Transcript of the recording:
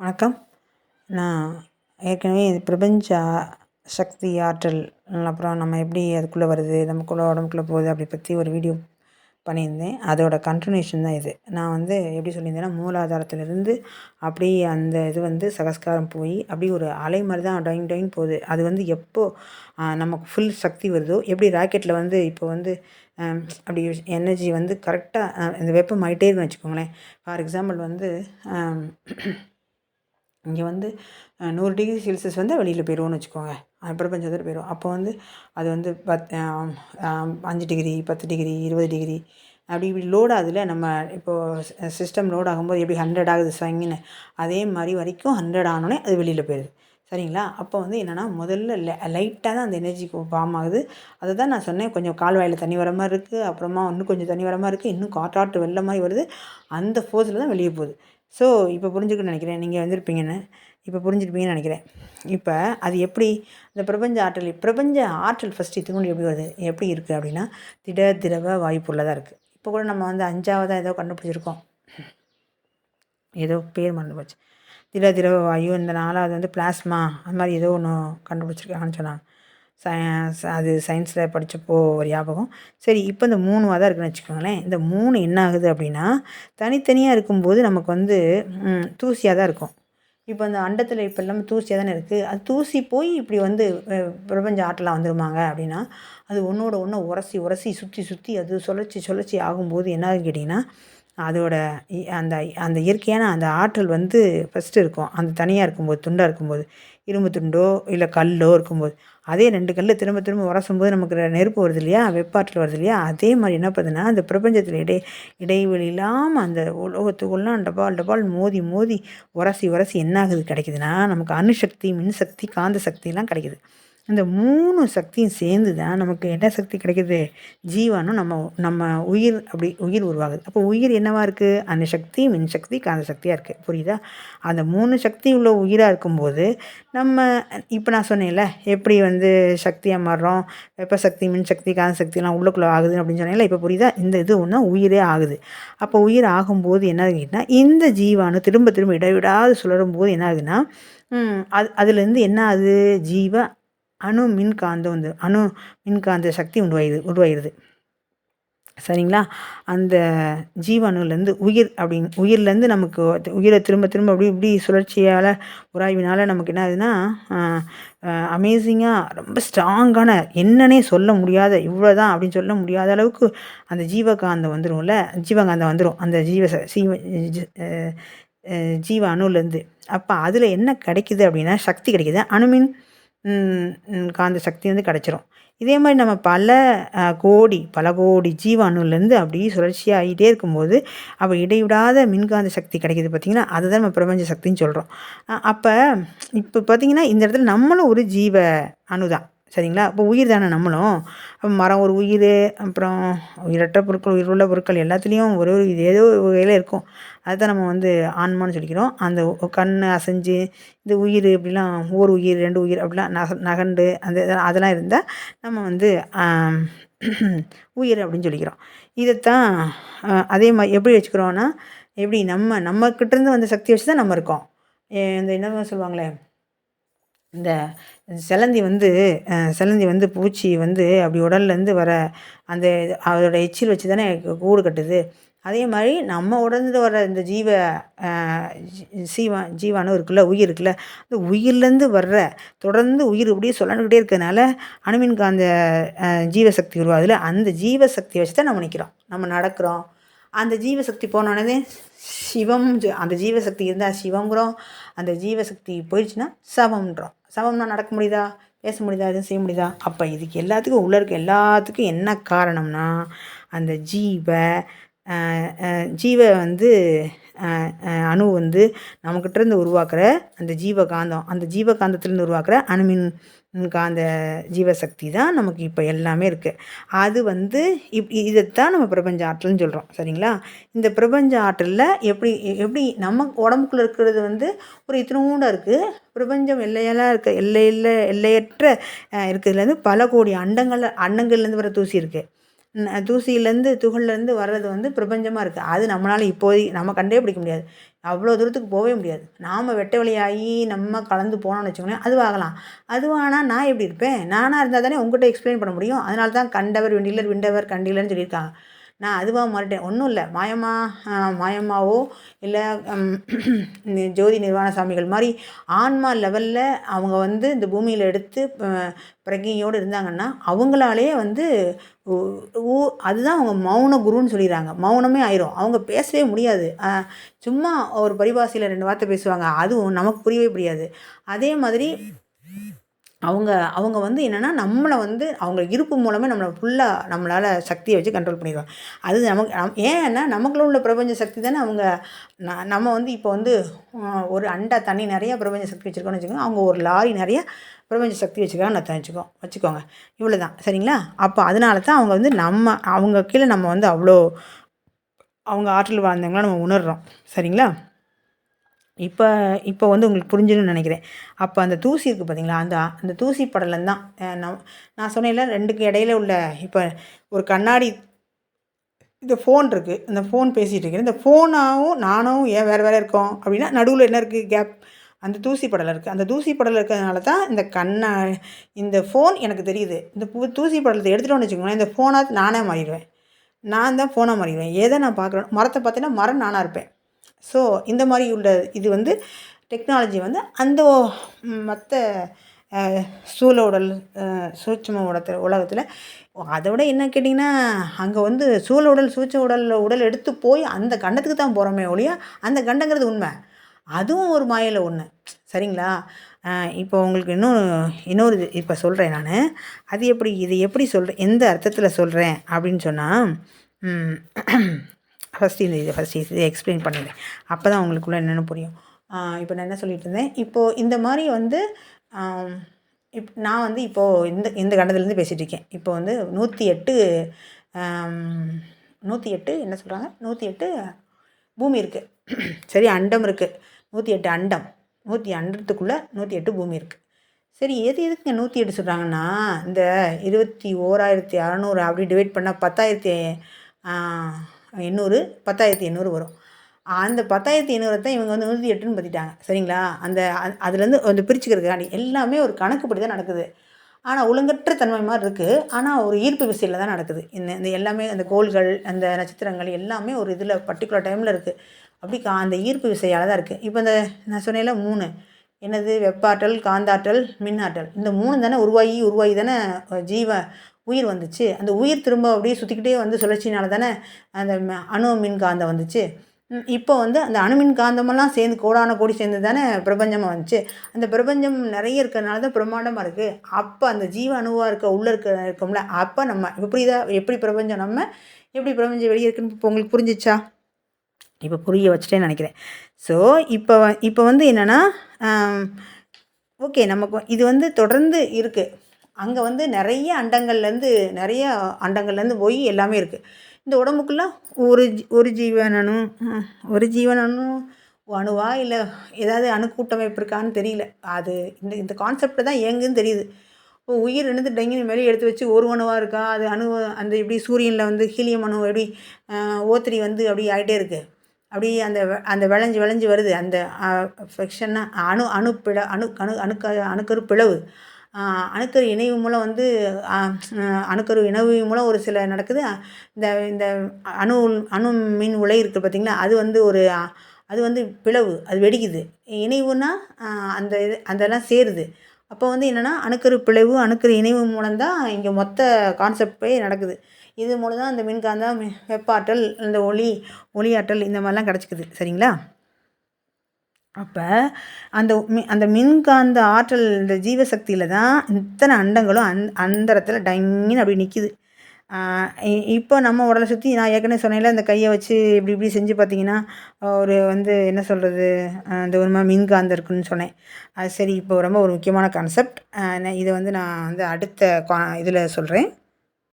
வணக்கம். நான் ஏற்கனவே இது பிரபஞ்ச சக்தி ஆற்றல், அப்புறம் நம்ம எப்படி அதுக்குள்ளே வருது, நமக்குள்ள உடம்புக்குள்ளே போகுது அப்படி பற்றி ஒரு வீடியோ பண்ணியிருந்தேன். அதோட கன்டினியூஷன் தான் இது. நான் எப்படி சொல்லியிருந்தேன்னா, மூலாதாரத்திலிருந்து அப்படியே அந்த இது சகஸ்காரம் போய் அப்படியே ஒரு அலை மாதிரி தான் டொயின் டொயின் போகுது. அது எப்போ நமக்கு ஃபுல் சக்தி வருதோ, எப்படி ராக்கெட்டில் இப்போ அப்படி எனர்ஜி கரெக்டாக இந்த வெப்பம் ஆகிட்டே இருக்குன்னு வச்சுக்கோங்களேன். ஃபார் எக்ஸாம்பிள் இங்கே 100 டிகிரி செல்சியஸ் வெளியில் போயிடுவோன்னு வச்சுக்கோங்க. பிரபஞ்சத்தில் போயிடும். அப்போ அது 5 டிகிரி, 10 டிகிரி, 20 டிகிரி அப்படி இப்படி லோட் ஆகுதுல. நம்ம இப்போது சிஸ்டம் லோட் ஆகும்போது எப்படி 100 ஆகுது ஸ்வங்கின்னு, அதே மாதிரி வரைக்கும் 100 ஆனோடனே அது வெளியில் போயிடுது. சரிங்களா? அப்போ என்னென்னா, முதல்ல லைட்டாக தான் அந்த எனர்ஜி ஃபார்ம் ஆகுது. அதை தான் நான் சொன்னேன், கொஞ்சம் கால்வாயில் தண்ணி வர மாதிரி இருக்குது, அப்புறமா இன்னும் கொஞ்சம் தண்ணி வர மாதிரி இருக்குது, இன்னும் காற்றாற்று வெள்ளம் மாதிரி வருது. அந்த ஃபோர்ஸில் தான் வெளியே போகுது. ஸோ இப்போ புரிஞ்சுக்கணும்னு நினைக்கிறேன். நீங்கள் வந்திருப்பீங்கன்னு இப்போ புரிஞ்சுருப்பீங்கன்னு நினைக்கிறேன். இப்போ அது எப்படி இந்த பிரபஞ்ச ஆற்றல் ஃபஸ்ட்டு இதுக்கு எப்படி வருது, எப்படி இருக்குது அப்படின்னா, திட திரவ வாய்ப்புள்ள தான் இருக்குது. இப்போ கூட நம்ம 5ஆவதாக ஏதோ கண்டுபிடிச்சிருக்கோம், ஏதோ பேர் மறந்து போச்சு. திட திரவ வாயு. இந்த 4ஆவது பிளாஸ்மா, அது மாதிரி ஏதோ ஒன்று கண்டுபிடிச்சிருக்காங்கன்னு சொன்னாங்க. அது சயின்ஸில் படித்தப்போ ஒரு ஞாபகம். சரி, இப்போ இந்த 3 தான் இருக்குதுன்னு வச்சுக்கோங்களேன். இந்த 3 என்ன ஆகுது அப்படின்னா, தனித்தனியாக இருக்கும்போது நமக்கு தூசியாக தான் இருக்கும். இப்போ அந்த அண்டத்தில் இப்போ எல்லாமே தூசியாக தானே இருக்குது. அது தூசி போய் இப்படி பிரபஞ்ச ஆற்றலாக வந்துருமாங்க அப்படின்னா, அது ஒன்றோட ஒன்று உரசி உரசி சுற்றி சுற்றி அது சுழற்சி சுழற்சி ஆகும்போது என்ன ஆகுன்னு கேட்டிங்கன்னா, அதோட அந்த அந்த இயற்கையான அந்த ஆற்றல் ஃபஸ்ட்டு இருக்கும். அந்த தனியாக இருக்கும்போது, துண்டாக இருக்கும்போது, இரும்பு துண்டோ இல்லை கல்லோ இருக்கும்போது, அதே 2 கல் திரும்ப திரும்ப உரசும்போது நமக்கு நெருப்பு வருது இல்லையா, வெப்பாற்றல் வருது இல்லையா. அதே மாதிரி என்ன பண்ணுதுன்னா, அந்த பிரபஞ்சத்தில் இடைவெளி இல்லாமல் அந்த உலகத்துக்குள்ளலாம் டபால் டபால் மோதி மோதி உரசி உரசி என்ன ஆகுது கிடைக்குதுன்னா, நமக்கு அணுசக்தி, மின்சக்தி, காந்த சக்திலாம் கிடைக்குது. இந்த 3 சக்தியும் சேர்ந்து தான் நமக்கு என்ன சக்தி கிடைக்குது, ஜீவானும் நம்ம நம்ம உயிர் அப்படி உயிர் உருவாகுது. அப்போ உயிர் என்னவா இருக்குது, அணுசக்தி, மின்சக்தி, காந்த சக்தியாக இருக்குது. புரியுதா? அந்த 3 சக்தி உள்ள உயிராக இருக்கும்போது நம்ம இப்போ நான் சொன்னேன்ல, எப்படி சக்தியாக மாறுறோம், வெப்பசக்தி, மின்சக்தி, காந்த சக்திலாம் உள்ளுக்குள்ளே ஆகுது அப்படின்னு சொன்னேன்ல. இப்போ புரியுதா? இந்த இது ஒன்றா உயிரே ஆகுது. அப்போ உயிர் ஆகும்போது என்ன ஆகுதுன்னா, இந்த ஜீவானு திரும்ப திரும்ப இடைவிடாது சுழரும் போது என்ன ஆகுதுன்னா, அதுலேருந்து என்ன ஆகுது, அணு மின்காந்தம் அணு மின்காந்த சக்தி உருவாயிருது. சரிங்களா? அந்த ஜீவாணுலேருந்து உயிர்லேருந்து நமக்கு உயிரை திரும்ப திரும்ப அப்படி இப்படி சுழற்சியால் உராய்வினால் நமக்கு என்ன ஆகுதுன்னா, அமேசிங்காக ரொம்ப ஸ்ட்ராங்கான, என்னன்னே சொல்ல முடியாத, இவ்வளோ தான் அப்படின்னு சொல்ல முடியாத அளவுக்கு அந்த ஜீவகாந்தம் வந்துடும். அந்த ஜீவ அணுலேருந்து. அப்போ அதில் என்ன கிடைக்குது அப்படின்னா, சக்தி கிடைக்குது. அணுமின் காந்த சக்தி கிடச்சிரும். இதே மாதிரி நம்ம பல கோடி ஜீவாணுலேருந்து அப்படியே சுழற்சியாக ஆகிட்டே இருக்கும்போது, அப்போ இடைவிடாத மின்காந்த சக்தி கிடைக்கிது பார்த்திங்கன்னா, அதுதான் நம்ம பிரபஞ்ச சக்தின்னு சொல்கிறோம். அப்போ இப்போ பார்த்திங்கன்னா, இந்த இடத்துல நம்மளும் ஒரு ஜீவ அணு தான். சரிங்களா? இப்போ உயிர் தானே நம்மளும். மரம் ஒரு உயிர், அப்புறம் உயிரற்ற பொருட்கள், உயிருள்ள பொருட்கள் எல்லாத்துலேயும் ஒரு ஏதோ ஒரு வகையில் இருக்கும். அதுதான் நம்ம ஆன்மான்னு சொல்லிக்கிறோம். அந்த கண் அசைஞ்சு இந்த உயிர் இப்படிலாம், ஒரு உயிர் 2 உயிர் அப்படிலாம் நகண்டு அதெல்லாம் இருந்தால் நம்ம உயிர் அப்படின்னு சொல்லிக்கிறோம். இதைத்தான் அதே மாதிரி எப்படி வச்சுக்கிறோன்னா, எப்படி நம்மக்கிட்டேருந்து வந்த சக்தி வச்சு தான் நம்ம இருக்கோம். இந்த என்ன சொல்லுவாங்களே, இந்த சிலந்தி பூச்சி அப்படி உடல்லேருந்து வர அந்த அதோட எச்சில் வச்சு தானே கூடு கட்டுது. அதே மாதிரி நம்ம உடந்து வர இந்த ஜீவானு இருக்குல்ல, உயிர் இருக்குல்ல, அந்த உயிர்லேருந்து தொடர்ந்து உயிர் இப்படியே சொல்லணுக்கிட்டே இருக்கிறதுனால அணுமின் காந்த ஜீவசக்தி உருவாகுதுல, அந்த ஜீவசக்தி வச்சு தான் நம்ம நிற்கிறோம், நம்ம நடக்கிறோம். அந்த ஜீவசக்தி போனோடனே சிவம், அந்த ஜீவசக்தி இருந்தால் சிவங்கிறோம், அந்த ஜீவசக்தி போயிடுச்சுன்னா சவம்ன்றோம். சவம்னா நடக்க முடியுதா, பேச முடியுதா, எதுவும் செய்ய முடியுதா? அப்போ இதுக்கு எல்லாத்துக்கும் உள்ள இருக்க எல்லாத்துக்கும் என்ன காரணம்னா, அந்த ஜீவ அணு நம்மக்கிட்டேருந்து உருவாக்குற அந்த ஜீவகாந்தம், அந்த ஜீவகாந்தத்துலேருந்து உருவாக்குற அணுமின் காந்த ஜீவசக்தி தான் நமக்கு இப்போ எல்லாமே இருக்குது. அது இதைத்தான் நம்ம பிரபஞ்ச ஆற்றல்னு சொல்கிறோம். சரிங்களா? இந்த பிரபஞ்ச ஆற்றலில் எப்படி நம்ம உடம்புக்குள்ளே இருக்கிறது ஒரு இத்தினூண்டாக இருக்குது. பிரபஞ்சம் எல்லையற்ற இருக்கிறதுலேருந்து பல கோடி அண்டங்கள்லேருந்து வர தூசி இருக்குது. தூசியிலேருந்து துகள்லேருந்து வர்றது வந்து பிரபஞ்சமாக இருக்குது. அது நம்மளால் இப்போதைக்கு நம்ம கண்டே பிடிக்க முடியாது. அவ்வளோ தூரத்துக்கு போகவே முடியாது. நாம் வெட்ட வெளியாகி நம்ம கலந்து போனோம்னு வச்சுக்கோங்களேன், அதுவாகலாம். அதுவானா நான் எப்படி இருப்பேன்? நானாக இருந்தால் தானே உங்கள்கிட்ட எக்ஸ்பிளைன் பண்ண முடியும். அதனால தான் கண்டவர் வெண்டிலர், விண்டவர் கண்டிலர்னு சொல்லியிருக்காங்க. நான் அதுவாக மாறிட்டேன். ஒன்றும் இல்லை, மாயம்மாவோ இல்லை ஜோதி நிர்வாண சாமிகள் மாதிரி ஆன்மா லெவலில் அவங்க வந்து இந்த பூமியில் எடுத்து பிரக்ஞையோடு இருந்தாங்கன்னா அவங்களாலேயே வந்து அதுதான் அவங்க மௌன குருன்னு சொல்லிடுறாங்க. மௌனமே ஆயிரும், அவங்க பேசவே முடியாது. சும்மா ஒரு பரிபாஷையில் 2 வார்த்தை பேசுவாங்க, அதுவும் நமக்கு புரியவே புரியாது. அதே மாதிரி அவங்க வந்து என்னென்னா நம்மளை வந்து அவங்க இருப்பு மூலமே நம்மளை ஃபுல்லாக நம்மளால் சக்தியை வச்சு கண்ட்ரோல் பண்ணிடுவாங்க. அது நமக்கு ஏன்னா நமக்குள்ள உள்ள பிரபஞ்ச சக்தி தானே அவங்க. நம்ம வந்து இப்போ வந்து ஒரு அண்டா தண்ணி நிறையா பிரபஞ்ச சக்தி வச்சுருக்கோன்னு வச்சுக்கோங்க, அவங்க ஒரு லாரி நிறைய பிரபஞ்ச சக்தி வச்சுருக்காங்க வச்சுக்கோங்க. இவ்வளோ தான், சரிங்களா? அப்போ அதனால தான் அவங்க வந்து அவங்க கீழே நம்ம வந்து அவ்வளோ அவங்க ஆற்றல் வாழ்ந்தவங்களாம் நம்ம உணர்கிறோம், சரிங்களா? இப்போ வந்து உங்களுக்கு புரிஞ்சுன்னு நினைக்கிறேன். அப்போ அந்த தூசி இருக்குது பார்த்தீங்களா, அந்த தூசி படலம் தான் நான் சொன்னேன்ல 2க்கு இடையில உள்ள. இப்போ ஒரு கண்ணாடி, இந்த ஃபோன் இருக்குது, இந்த ஃபோன் பேசிகிட்டு இருக்கேன், இந்த ஃபோனாகவும் நானும் ஏன் வேறு இருக்கோம் அப்படின்னா, நடுவில் என்ன இருக்குது? கேப். அந்த தூசி படலம் இருக்குது. அந்த தூசி படலம் இருக்கிறதுனால தான் இந்த ஃபோன் எனக்கு தெரியுது. இந்த தூசி படலத்தை எடுத்துகிட்டோன்னு வச்சுக்கோங்களேன், இந்த ஃபோனாக நானே மாறிடுவேன். நான் தான் ஃபோனாக மாறிடுவேன். எதை நான் பார்க்குறேன், மரத்தை பார்த்தீங்கன்னா மரம் நானாக இருப்பேன். ஸோ இந்த மாதிரி உள்ள இது வந்து டெக்னாலஜி வந்து அந்த மற்ற சூழ உடல் சூட்சும உலகத்தில் அதை விட என்ன கேட்டிங்கன்னா, அங்கே வந்து சூழ உடல் உடல் எடுத்து போய் அந்த கண்டத்துக்கு தான் போகிறோமே ஒழிய அந்த கண்டங்கிறது உண்மை, அதுவும் ஒரு மாயையில் ஒன்று, சரிங்களா? இப்போ உங்களுக்கு இன்னொரு இது இப்போ சொல்கிறேன் நான். அது இது எப்படி சொல்கிறேன், எந்த அர்த்தத்தில் சொல்கிறேன் அப்படின்னு சொன்னால், ஃபஸ்ட்டு இதை எக்ஸ்பிளைன் பண்ணிடுறேன். அப்போ தான் உங்களுக்குள்ளே என்னென்னு புரியும். இப்போ நான் என்ன சொல்லிட்டு இருந்தேன், இப்போது இந்த மாதிரி வந்து நான் வந்து இப்போது இந்த கண்டத்துலேருந்து பேசிகிட்டு இருக்கேன். இப்போ வந்து 108 என்ன சொல்கிறாங்க, 108 பூமி இருக்குது, சரி, அண்டம் இருக்குது, 108 அண்டம், 108 அண்டத்துக்குள்ளே 108 பூமி இருக்குது. சரி, எதுக்குங்க 108 சொல்கிறாங்கன்னா, இந்த 21,600 அப்படி டிவைட் பண்ணால் 10,800 வரும். அந்த 10,800 தான் இவங்க வந்து 108ன்னு பற்றிட்டாங்க, சரிங்களா? அதுலேருந்து வந்து பிரிச்சுக்கிறதுக்காண்டி எல்லாமே ஒரு கணக்குப்படி தான் நடக்குது. ஆனால் ஒழுங்கற்ற தன்மை மாதிரி இருக்குது. ஆனால் ஒரு ஈர்ப்பு விசையில் தான் நடக்குது. இந்த எல்லாமே அந்த கோள்கள், அந்த நட்சத்திரங்கள் எல்லாமே ஒரு இதில் பர்டிகுலர் டைமில் இருக்குது. அப்படி அந்த ஈர்ப்பு விசையால் தான் இருக்குது. இப்போ இந்த நான் சொன்னேன்ல 3, என்னது, வெப்பாற்றல், காந்தாற்றல், மின்னாற்றல், இந்த 3 தானே உருவாகி தானே உயிர் வந்துச்சு. அந்த உயிர் திரும்ப அப்படியே சுற்றிக்கிட்டே வந்து சுழற்சினால தானே அந்த அணு மின் காந்தம் வந்துச்சு. இப்போ வந்து அந்த அணுமின் காந்தமெல்லாம் சேர்ந்து கோடி சேர்ந்து தானே பிரபஞ்சமாக வந்துச்சு. அந்த பிரபஞ்சம் நிறைய இருக்கிறதுனால தான் பிரம்மாண்டமாக இருக்குது. அப்போ அந்த அணுவாக உள்ளே இருக்கோம்ல, அப்போ நம்ம எப்படி பிரபஞ்சம், நம்ம எப்படி பிரபஞ்சம் வெளியே இருக்குன்னு இப்போ உங்களுக்கு புரிஞ்சிச்சா? இப்போ புரிய வச்சுட்டேன்னு நினைக்கிறேன். ஸோ இப்போ வந்து என்னென்னா, ஓகே, நமக்கு இது வந்து தொடர்ந்து இருக்குது. அங்கே வந்து நிறைய அண்டங்கள்லேருந்து போய் எல்லாமே இருக்குது. இந்த உடம்புக்குள்ளே ஒரு ஜீவனணு அணுவா இல்லை ஏதாவது அணுக்கூட்டமைப்பு இருக்கான்னு தெரியல. அது இந்த கான்செப்ட் தான் ஏங்குன்னு தெரியுது. இப்போ உயிர் என்னது டெங்கின்னு மேலே எடுத்து வச்சு ஒரு அணுவாக இருக்கா, அது அந்த எப்படி சூரியனில் வந்து ஹீலியம் அணு எப்படி O3 வந்து அப்படி ஆகிட்டே இருக்குது, அப்படி அந்த விளைஞ்சு வருது. அந்த ஃபெக்ஷனாக அணுக்கரு பிளவு, அணுக்கரு இணைவு மூலம் வந்து அணுக்கரு இணைவு மூலம் ஒரு சில நடக்குது. இந்த அணு மின் உலை இருக்குது பார்த்திங்களா, அது வந்து பிளவு, அது வெடிக்குது. இணைவுனா அதெல்லாம் சேருது. அப்போ வந்து என்னென்னா அணுக்கரு பிளவு, அணுக்கரு இணைவு மூலம்தான் இங்கே மொத்த கான்செப்டே நடக்குது. இது மூலம் தான் அந்த மின்காந்தம், வெப்பாற்றல், இந்த ஒளியாற்றல் இந்த மாதிரிலாம் கிடச்சிக்குது, சரிங்களா? அப்போ அந்த மின்காந்த ஆற்றல், இந்த ஜீவசக்தியில் தான் இத்தனை அண்டங்களும் அந்தரத்தில் டங்கின்னு அப்படி நிற்கிது. இப்போ நம்ம உடலை சுற்றி நான் ஏற்கனவே சொன்னேன்ல, இந்த கையை வச்சு இப்படி செஞ்சு பார்த்தீங்கன்னா ஒரு வந்து என்ன சொல்கிறது, இந்த ஒரு மாதிரி மின்காந்தம் இருக்குதுன்னு சொன்னேன். அது சரி, இப்போ ரொம்ப ஒரு முக்கியமான கான்செப்ட். இதை வந்து நான் வந்து அடுத்த இதில் சொல்கிறேன்.